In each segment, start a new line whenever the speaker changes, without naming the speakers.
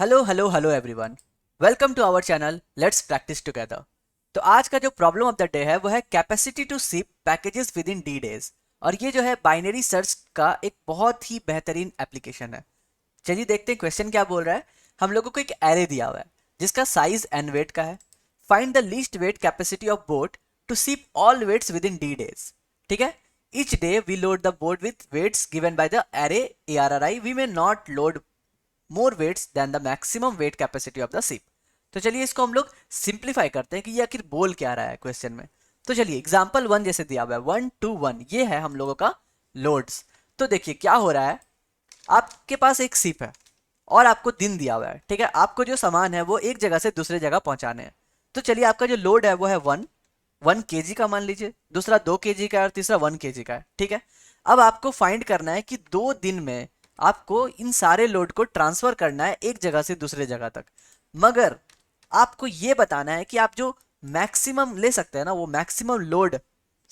Hello hello hello everyone. Welcome to our channel let's practice together. तो आज का जो प्रॉब्लम ऑफ द डे है वो है capacity to ship packages within D days. और ये जो है बाइनरी सर्च का एक बहुत ही बेहतरीन एप्लीकेशन है। चलिए देखते हैं क्वेश्चन क्या बोल रहा है। हम लोगों को एक एरे दिया हुआ है जिसका साइज एंड वेट का है। Find the least weight capacity of boat to ship all weights within D days. ठीक है। Each day we load the boat with weights given by the array ARRI। We may not load more weights than the maximum weight capacity of the ship. तो चलिए इसको हम लोग simplify करते हैं कि ये आखिर बोल क्या रहा है क्वेश्चन में। तो चलिए एग्जांपल 1 जैसे दिया हुआ है 1 to 1, ये है हम लोगों का लोड्स। तो देखिए क्या हो रहा है, आपके पास एक शिप है और आपको दिन दिया हुआ है। ठीक है, आपको जो सामान है वो एक जगह से दूसरे जगह पहुंचाने हैं। तो चलिए आपका जो लोड है वो है 1 kg का मान लीजिए, दूसरा 2 kg का है और तीसरा 1 kg का है। ठीक है। अब आपको फाइंड करना है कि 2 दिन में आपको इन सारे लोड को ट्रांसफर करना है एक जगह से दूसरे जगह तक। मगर आपको ये बताना है कि आप जो मैक्सिमम ले सकते हैं ना, वो मैक्सिमम लोड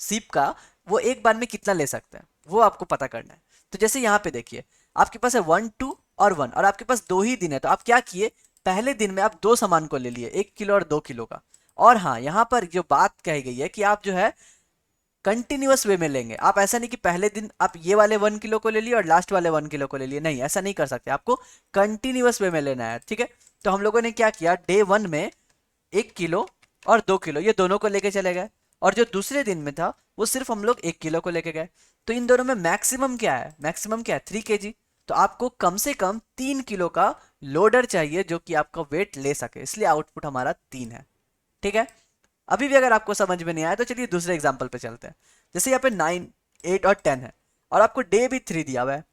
सीप का वो एक बार में कितना ले सकते हैं वो आपको पता करना है। तो जैसे यहाँ पे देखिए आपके पास है 1 2 और 1 और आपके पास 2 ही दिन है। तो आप क्या किए, पहले दिन में आप 2 सामान को ले लिए, 1 किलो और 2 किलो का। और हाँ, यहाँ पर जो बात कही गई है कि आप जो है कंटिन्यूअस वे में लेंगे। आप ऐसा नहीं कि पहले दिन आप ये वाले 1 किलो को ले लिए और लास्ट वाले 1 किलो को ले लिए, नहीं ऐसा नहीं कर सकते, आपको कंटिन्यूअस वे में लेना है। ठीक है। तो हम लोगों ने क्या किया, डे 1 में 1 किलो और 2 किलो ये दोनों को लेके चले गए, और जो दूसरे दिन में था वो सिर्फ हम लोग 1 किलो को लेके गए। तो इन दोनों में मैक्सिमम क्या है, मैक्सिमम क्या है 3 kg। तो आपको कम से कम 3 किलो का लोडर चाहिए जो कि आपका वेट ले सके, इसलिए आउटपुट हमारा 3 है। ठीक है। अभी भी अगर आपको समझ में नहीं आया तो चलिए दूसरे एग्जाम्पल पे चलते हैं। जैसे यहाँ पे 9 8 और 10 है और आपको डे भी 3 दिया हुआ है।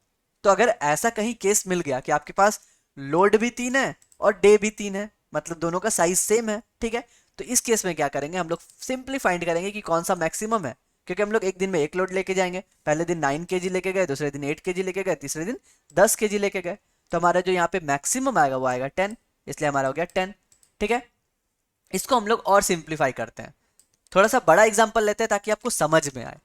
तो अगर ऐसा कहीं केस मिल गया कि आपके पास लोड भी 3 है और डे भी 3 है, मतलब दोनों का साइज सेम है। ठीक है। तो इस केस में क्या करेंगे, हम लोग सिंपली फाइंड करेंगे कि कौन सा मैक्सिमम है, क्योंकि हम लोग एक दिन में एक लोड लेके जाएंगे। पहले दिन 9 kg लेके गए, दूसरे दिन 8 kg लेके गए, तीसरे दिन 10 kg लेके गए। तो हमारा जो यहाँ पे मैक्सिमम आएगा वो आएगा 10, इसलिए हमारा हो गया 10। ठीक है। इसको हम लोग और सिंप्लीफाई करते हैं, थोड़ा सा बड़ा एग्जांपल लेते हैं ताकि आपको समझ में आए।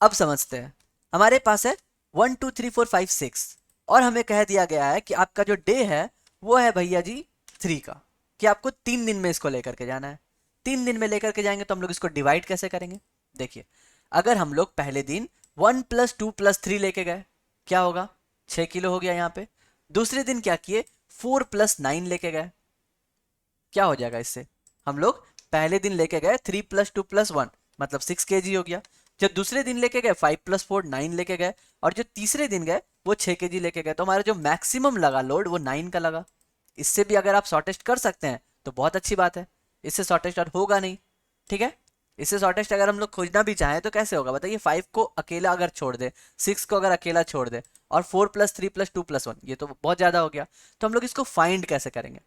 अब समझते हैं। हमारे पास है 1 2 3 4 5 6 और हमें कह दिया गया है कि आपका जो डे है वो है भैया जी 3 का, कि आपको 3 दिन में इसको लेकर के जाना है। 3 दिन में लेकर के जाएंगे तो हम लोग इसको डिवाइड कैसे करेंगे। देखिए अगर हम लोग पहले दिन 1 + 2 + 3 लेके गए, क्या होगा, 6 किलो हो गया यहाँ पे। दूसरे दिन क्या किए, 4 + 9 लेके गए, क्या हो जाएगा इससे, हम लोग पहले दिन लेके गए 3 + 2 + 1 मतलब 6 kg हो गया। जब दूसरे दिन लेके गए 5 + 4 9 लेके गए, और जो तीसरे दिन गए वो 6 kg लेके गए। तो हमारा जो मैक्सिमम लगा लोड वो 9 का लगा। इससे भी अगर आप शॉर्टेस्ट कर सकते हैं तो बहुत अच्छी बात है, इससे शॉर्टेस्ट और होगा नहीं। ठीक है। इससे शॉर्टेस्ट अगर हम लोग खोजना भी चाहें तो कैसे होगा बताइए, 5 को अकेला अगर छोड़ दे, 6 को अगर अकेला छोड़ दे, और 4 + 3 + 2 + 1, ये तो बहुत ज़्यादा हो गया। तो हम लोग इसको फाइंड कैसे करेंगे,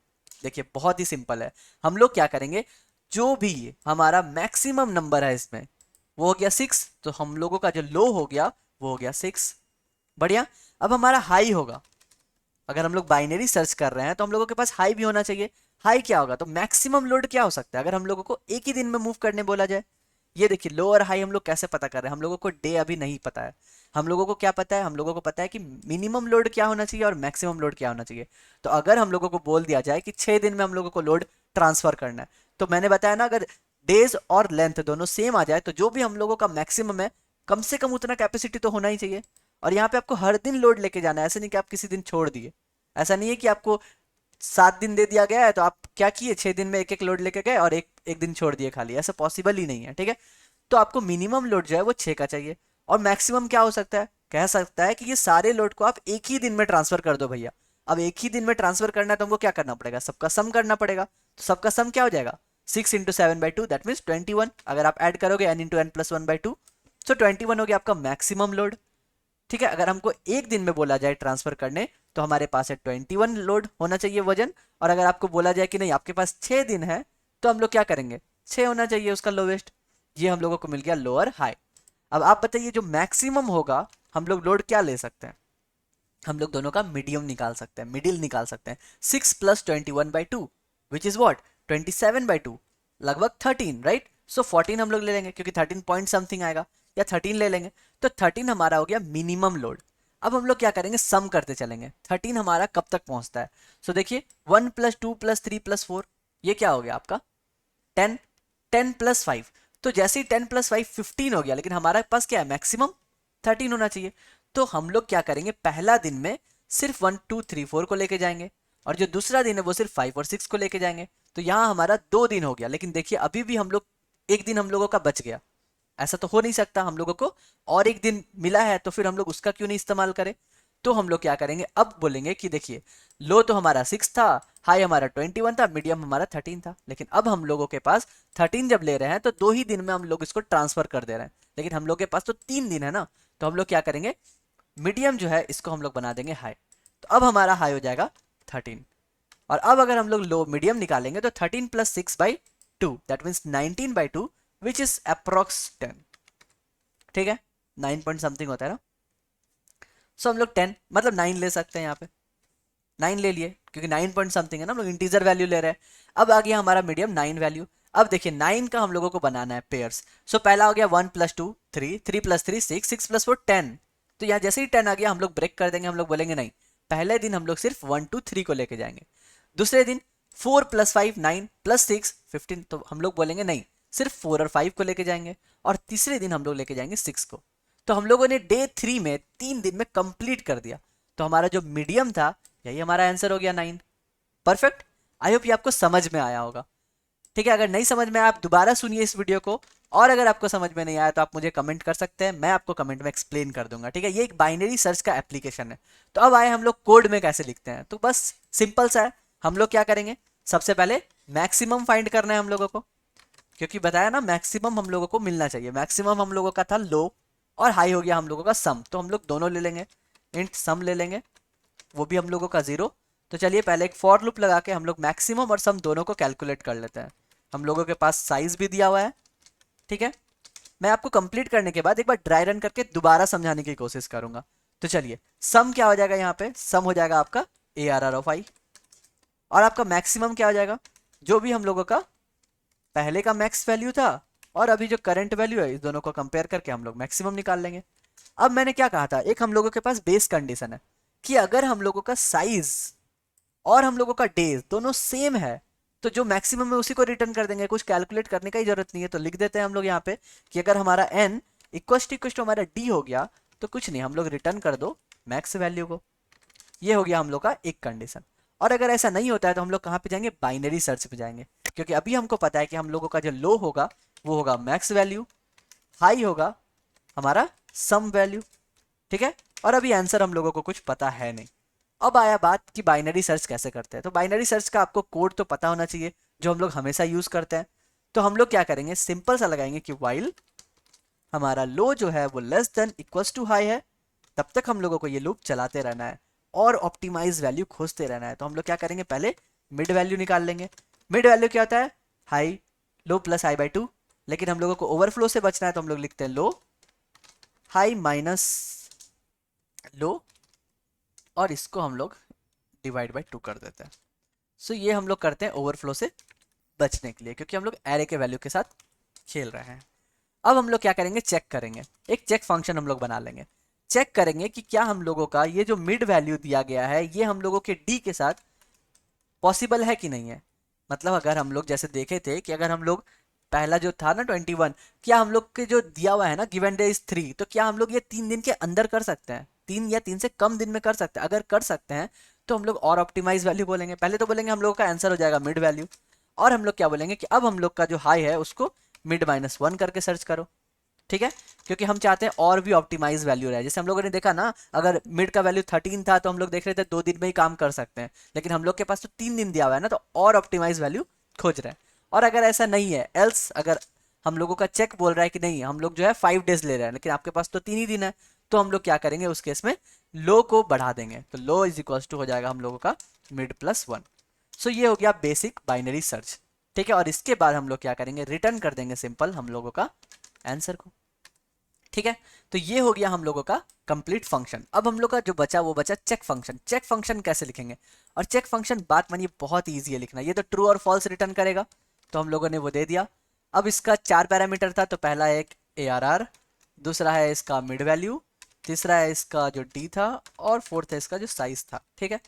देखिए बहुत ही सिंपल है। हम लोग क्या करेंगे, जो भी हमारा मैक्सिमम नंबर है इसमें वो हो गया 6, तो हम लोगों का जो लो हो गया वो हो गया 6। बढ़िया। अब हमारा हाई होगा, अगर हम लोग बाइनरी सर्च कर रहे हैं तो हम लोगों के पास हाई भी होना चाहिए। हाई क्या होगा, तो मैक्सिमम लोड क्या हो सकता है अगर हम लोगों को एक ही दिन में मूव करने बोला जाए। ये देखिए लो और हाई हम लोग कैसे पता कर रहे हैं, हम लोगों को डे अभी नहीं पता है। हम लोगों को क्या पता है, हम लोगों को पता है कि मिनिमम लोड क्या होना चाहिए और मैक्सिमम लोड क्या होना चाहिए। तो अगर हम लोगों को बोल दिया जाए कि 6 दिन में हम लोगों को लोड ट्रांसफर करना है, तो मैंने बताया ना, अगर डेज और लेंथ दोनों सेम आ जाए तो जो भी हम लोगों का मैक्सिमम है कम से कम उतना कैपेसिटी तो होना ही चाहिए। और यहाँ पे आपको हर दिन लोड लेके जाना है, ऐसे नहीं कि आप किसी दिन छोड़ दिए। ऐसा नहीं है कि आपको 7 दिन दे दिया गया है तो आप क्या किए, 6 दिन में एक एक लोड लेके गए और एक एक दिन छोड़ दिए खाली, ऐसा पॉसिबल ही नहीं है। ठीक है। तो आपको मिनिमम लोड जो है वो 6 का चाहिए, और मैक्सिमम क्या हो सकता है, कह सकता है कि ये सारे लोड को आप एक ही दिन में ट्रांसफर कर दो भैया। अब एक ही दिन में ट्रांसफर करना है तो हमको क्या करना पड़ेगा, सबका सम करना पड़ेगा। तो सबका सम क्या हो जाएगा, 6 × 7/2 दैट मीन्स 21। अगर आप ऐड करोगे n × n + 1/2, तो 21 हो गया आपका मैक्सिमम लोड। ठीक है। अगर हमको एक दिन में बोला जाए ट्रांसफर करने तो हमारे पास है 21 लोड होना चाहिए वजन। और अगर आपको बोला जाए कि नहीं आपके पास 6 दिन है तो हम लोग क्या करेंगे, 6 होना चाहिए उसका लोवेस्ट। ये हम लोगों को मिल गया लोअर हाई। अब आप बताइए जो मैक्सिमम होगा हम लोग लोड क्या ले सकते हैं, हम लोग दोनों का मीडियम निकाल सकते हैं, मिडिल निकाल सकते हैं। 6 + 21/2 विच इज वॉट 27/2, लगभग 13, राइट। सो 14 हम लोग ले लेंगे क्योंकि 13 पॉइंट समथिंग आएगा, या 13 ले लेंगे। तो 13 हमारा हो गया मिनिमम लोड। अब हम लोग क्या करेंगे, सम करते चलेंगे 13 हमारा कब तक पहुंचता है। सो देखिए 1 + 2 + 3 + 4 ये क्या हो गया आपका 10, 10 + 5। तो जैसे ही 10 + 5 15 हो गया, लेकिन हमारे पास क्या है मैक्सिमम 13 होना चाहिए। तो हम लोग क्या करेंगे, पहला दिन में सिर्फ 1 2 3 4 को लेके जाएंगे, और जो दूसरा दिन है वो सिर्फ 5 और 6 को लेके जाएंगे। तो यहाँ हमारा 2 दिन हो गया, लेकिन देखिए अभी भी हम लोग एक दिन हम लोगों का बच गया। ऐसा तो हो नहीं सकता, हम लोगों को और एक दिन मिला है, तो फिर हम लोग उसका क्यों नहीं इस्तेमाल करें। तो हम लोग क्या करेंगे, अब बोलेंगे कि देखिए लो तो हमारा 6 था, हाई हमारा 21 था, मीडियम हमारा 13 था। लेकिन अब हम लोगों के पास 13 जब ले रहे हैं तो 2 ही दिन में हम लोग इसको ट्रांसफर कर दे रहे हैं, लेकिन हम लोग के पास तो 3 दिन है ना। तो हम लोग क्या करेंगे, मीडियम जो है इसको हम लोग बना देंगे हाई। तो अब हमारा हाई हो जाएगा 13। और अब अगर हम लोग लो मीडियम निकालेंगे तो 13 + 6/2 that means 19/2 which is approx 10। ठीक है, 9 पॉइंट समथिंग होता है ना। सो हम लोग 10 मतलब 9 ले सकते हैं यहाँ पे, 9 ले लिए क्योंकि 9 पॉइंट समथिंग है ना, हम लोग इंटीजर वैल्यू ले रहे हैं। अब आ गया हमारा मीडियम 9 वैल्यू। अब देखिए 9 का हम लोगों को बनाना है पेयर्स। सो पहला हो गया 1 + 2 3, 3 + 3 6, 6 + 4 10। तो यहाँ जैसे ही 10 आ गया हम लोग ब्रेक कर देंगे, हम लोग बोलेंगे नहीं, पहले दिन हम लोग सिर्फ 1 2 3 को लेके जाएंगे। दूसरे दिन 4 + 5 9 + 6 15, तो हम लोग बोलेंगे नहीं, सिर्फ 4 और 5 को लेके जाएंगे। और तीसरे दिन हम लोग लेके जाएंगे 6 को। तो हम लोगों ने डे 3 में 3 दिन में कंप्लीट कर दिया। तो हमारा जो मीडियम था, यही हमारा आंसर हो गया 9। परफेक्ट। आई होप ये आपको समझ में आया होगा। ठीक है, अगर नहीं समझ में आया आप दोबारा सुनिए इस वीडियो को, और अगर आपको समझ में नहीं आया तो आप मुझे कमेंट कर सकते हैं, मैं आपको कमेंट में एक्सप्लेन कर दूंगा। ठीक है, ये एक बाइनरी सर्च का एप्लीकेशन है। तो अब आए हम लोग कोड में कैसे लिखते हैं, तो बस सिंपल सा है। हम लोग क्या करेंगे, सबसे पहले मैक्सिमम फाइंड करना है हम लोगों को, क्योंकि बताया ना मैक्सिमम हम लोगों को मिलना चाहिए। मैक्सिमम हम लोगों का था लो, और हाई हो गया हम लोगों का सम, तो हम लोग दोनों ले लेंगे, इंट सम ले लेंगे, वो भी हम लोगों का 0। तो चलिए पहले एक फॉर लूप लगा के हम लोग मैक्सिमम और सम दोनों को कैलकुलेट कर लेते हैं। हम लोगों के पास साइज भी दिया हुआ है। ठीक है, मैं आपको कंप्लीट करने के बाद एक बार ड्राई रन करके दोबारा समझाने की कोशिश करूंगा। तो चलिए सम क्या हो जाएगा, यहाँ पे सम हो जाएगा आपका ARR(i), और आपका मैक्सिमम क्या हो जाएगा, जो भी हम लोगों का पहले का मैक्स वैल्यू था और अभी जो करंट वैल्यू है, इस दोनों को कंपेयर करके हम लोग मैक्सिमम निकाल लेंगे। अब मैंने क्या कहा था, एक हम लोगों के पास बेस कंडीशन है कि अगर हम लोगों का साइज और हम लोगों का डेज दोनों सेम है, तो जो मैक्सिमम है उसी को रिटर्न कर देंगे, कुछ कैलकुलेट करने का ही जरूरत नहीं है। तो लिख देते हैं हम लोग यहाँ पे कि अगर हमारा n इक्वल टू हमारा d हो गया, तो कुछ नहीं, हम लोग रिटर्न कर दो मैक्स वैल्यू को। ये हो गया हम लोग का एक कंडीशन। और अगर ऐसा नहीं होता है तो हम लोग कहाँ पे जाएंगे, बाइनरी सर्च पे जाएंगे, क्योंकि अभी हमको पता है कि हम लोगों का जो लो होगा वो होगा मैक्स वैल्यू, हाई होगा हमारा सम वैल्यू। ठीक है, और अभी आंसर हम लोगों को कुछ पता है नहीं। अब आया बात कि बाइनरी सर्च कैसे करते हैं। तो बाइनरी सर्च का आपको कोड तो पता होना चाहिए, जो हम लोग हमेशा यूज करते हैं। तो हम लोग क्या करेंगे, सिंपल सा लगाएंगे कि वाइल हमारा लो जो है वो less than equals to high है, तब तक हम लोगों को ये लूप चलाते रहना है और ऑप्टिमाइज वैल्यू खोजते रहना है। तो हम लोग क्या करेंगे, पहले मिड वैल्यू निकाल लेंगे। मिड वैल्यू क्या होता है, हाई लो प्लस i/2, लेकिन हम लोगों को ओवरफ्लो से बचना है, तो हम लोग लिखते हैं लो हाई माइनस लो, और इसको हम लोग डिवाइड/2 कर देते हैं। सो ये हम लोग करते हैं ओवरफ्लो से बचने के लिए, क्योंकि हम लोग एरे के वैल्यू के साथ खेल रहे हैं। अब हम लोग क्या करेंगे, चेक करेंगे, एक चेक फंक्शन हम लोग बना लेंगे। चेक करेंगे कि क्या हम लोगों का ये जो मिड वैल्यू दिया गया है ये हम लोगों के डी के साथ पॉसिबल है कि नहीं है। मतलब अगर हम लोग जैसे देखे थे कि अगर हम लोग पहला जो था ना 21, क्या हम लोग के जो दिया हुआ है ना गिवन डे इज 3, तो क्या हम लोग ये 3 दिन के अंदर कर सकते हैं, 3 या 3 से कम दिन में कर सकते हैं। अगर कर सकते हैं तो हम लोग और ऑप्टिमाइज वैल्यू बोलेंगे। पहले तो बोलेंगे हम लोग का आंसर हो जाएगा मिड वैल्यू, और हम लोग क्या बोलेंगे कि अब हम लोग का जो हाई है उसको मिड-1 करके सर्च करो। ठीक है, क्योंकि हम चाहते हैं और भी ऑप्टिमाइज वैल्यू रहे। जैसे हम लोगों ने देखा ना, अगर मिड का वैल्यू 13 था तो हम लोग देख रहे थे 2 दिन में ही काम कर सकते हैं, लेकिन हम लोग के पास तो 3 दिन दिया हुआ है ना, तो और ऑप्टिमाइज वैल्यू खोज रहे हैं। और अगर ऐसा नहीं है, एल्स अगर हम लोगों का चेक बोल रहा है कि नहीं हम लोग जो है 5 डेज ले रहे हैं, लेकिन आपके पास तो 3 ही दिन है, तो हम लोग क्या करेंगे उस केस में लो को बढ़ा देंगे। तो लो इज इक्वल टू हो जाएगा हम लोगों का मिड+1। सो ये हो गया बेसिक बाइनरी सर्च। ठीक है, और इसके बाद हम लोग क्या करेंगे, रिटर्न कर देंगे सिंपल हम लोगों का आंसर को। ठीक है, तो ये हो गया हम लोगों का कंप्लीट फंक्शन। अब हम लोग का जो बचा वो बचा चेक फंक्शन। चेक फंक्शन कैसे लिखेंगे, और चेक फंक्शन बात मानिए बहुत ईजी है लिखना। ये तो ट्रू और फॉल्स रिटर्न करेगा, तो हम लोगों ने वो दे दिया। अब इसका 4 पैरामीटर था, तो पहला एक ARR, दूसरा है इसका मिड वैल्यू, तीसरा है इसका जो डी था, और फोर्थ है इसका जो साइज था। ठीक है,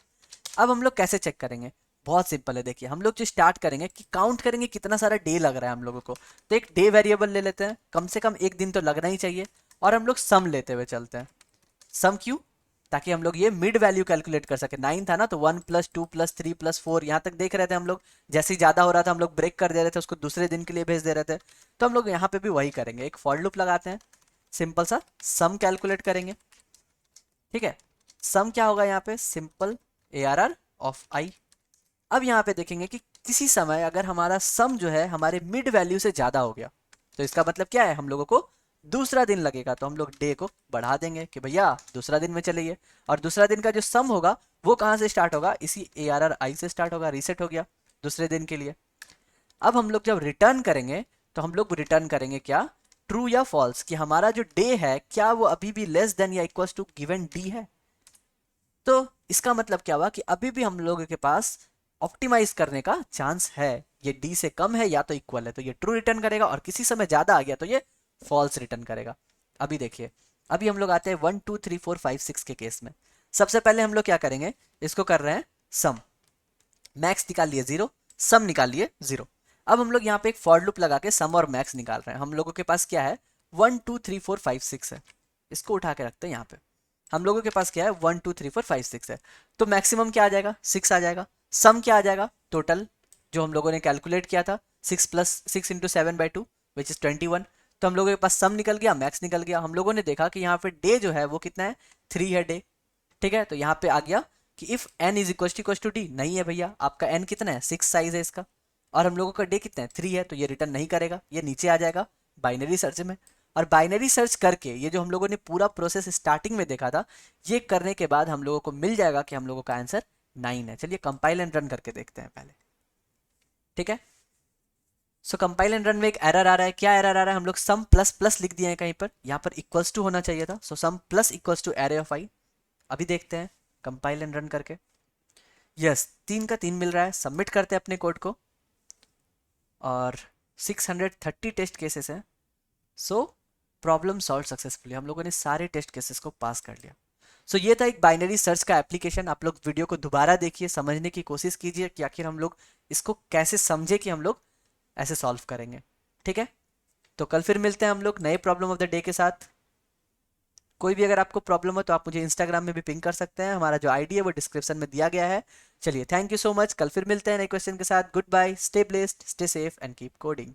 अब हम लोग कैसे चेक करेंगे? बहुत सिंपल है, देखिए हम लोग जो स्टार्ट करेंगे कि काउंट करेंगे कितना सारा डे लग रहा है हम लोगों को। तो एक डे वेरिएबल ले लेते हैं, कम से कम एक दिन तो लगना ही चाहिए, और हम लोग सम लेते हुए चलते हैं। सम क्यों? ताकि हम लोग ये मिड वैल्यू कैलकुलेट कर सके। 9 था ना, तो 1 प्लस 2 प्लस 3 प्लस 4 यहाँ तक देख रहे थे हम लोग। जैसे ही ज़्यादा हो रहा था हम लोग ब्रेक कर दे रहे थे, उसको दूसरे दिन के लिए भेज दे रहे थे। तो हम लोग यहाँ पे भी वही करेंगे, एक फॉर लूप लगाते हैं, सिंपल सा सम कैलकुलेट करेंगे। ठीक है, सम क्या होगा यहाँ पे? सिंपल ARR ऑफ आई। अब यहाँ पे देखेंगे कि किसी समय अगर हमारा सम जो है हमारे मिड वैल्यू से ज़्यादा हो गया, तो इसका मतलब क्या है? हम लोगों को दूसरा दिन लगेगा। तो हम लोग डे को बढ़ा देंगे कि भैया दूसरा दिन में चलिए। और दूसरा दिन का जो सम होगा वो कहाँ से स्टार्ट होगा? इसी ARR आई से स्टार्ट होगा। रीसेट हो गया दूसरे दिन के लिए। अब हम लोग जब रिटर्न करेंगे तो हम लोग रिटर्न करेंगे क्या? ट्रू या फॉल्स, कि हमारा जो डे है क्या वो अभी भी लेस देन या इक्वल्स टू गिवन डी है। तो इसका मतलब क्या हुआ कि अभी भी हम लोगों के पास ऑप्टिमाइज करने का चांस है। ये डी से कम है या तो इक्वल है, तो ये ट्रू रिटर्न करेगा, और किसी समय ज़्यादा आ गया तो ये फॉल्स रिटर्न करेगा। अभी देखिए, अभी हम लोग आते हैं 1 2 3 4 5 6 के केस में। सबसे पहले हम लोग क्या करेंगे? इसको कर रहे हैं सम। मैक्स निकाल लिए 0, सम निकाल लिए 0। अब हम लोग यहाँ पे एक फॉर लूप लगा के सम और मैक्स निकाल रहे हैं। हम लोगों के पास क्या है? 1 2 3 4 5 6 है। इसको उठा के रखते हैं यहाँ पे। हम लोगों के पास क्या है? 1 2 3 4 5 6 है। तो मैक्सिमम क्या आ जाएगा? 6 आ जाएगा। सम क्या आ जाएगा? टोटल जो हम लोगों ने कैलकुलेट किया था, 6 प्लस 6 इंटू 7/2 विच इज 21। तो हम लोगों के पास सम निकल गया, मैक्स निकल गया। हम लोगों ने देखा कि यहाँ पे डे जो है वो कितना है? 3 है डे। ठीक है, तो यहाँ पे आ गया कि इफ n is equal to D. नहीं है भैया, आपका n कितना है? 6 साइज है इसका, और हम लोगों का डे कितना है? 3 है, तो ये रिटर्न नहीं करेगा, ये नीचे आ जाएगा बाइनरी सर्च में। और बाइनरी सर्च करके ये जो हम लोगों ने पूरा प्रोसेस स्टार्टिंग में देखा था, ये करने के बाद हम लोगों को मिल जाएगा कि हम लोगों का आंसर 9 है। चलिए कंपाइल एंड रन करके देखते हैं पहले। ठीक है, सो कंपाइल एंड रन में एक एरर आ रहा है। क्या एरर आ रहा है? हम लोग सम प्लस प्लस लिख दिए हैं कहीं पर, यहाँ पर इक्वल्स टू होना चाहिए था। So sum plus equals to array of I. अभी देखते हैं कंपाइल एंड रन करके। यस, 3 का 3 मिल रहा है। सबमिट करते हैं अपने कोड को, और 630 टेस्ट केसेस हैं। So problem solve successfully. हम लोगों ने सारे टेस्ट केसेस को पास कर लिया। सो ये था एक बाइनरी सर्च का एप्लीकेशन। आप लोग वीडियो को दोबारा देखिए, समझने की कोशिश कीजिए कि आखिर हम लोग इसको कैसे समझे कि हम लोग ऐसे सॉल्व करेंगे। ठीक है, तो कल फिर मिलते हैं हम लोग नए प्रॉब्लम ऑफ द डे के साथ। कोई भी अगर आपको प्रॉब्लम हो तो आप मुझे इंस्टाग्राम में भी पिंग कर सकते हैं। हमारा जो आईडी है वो डिस्क्रिप्शन में दिया गया है। चलिए, थैंक यू सो मच। कल फिर मिलते हैं नए क्वेश्चन के साथ। Good bye, stay blessed, stay safe and keep coding.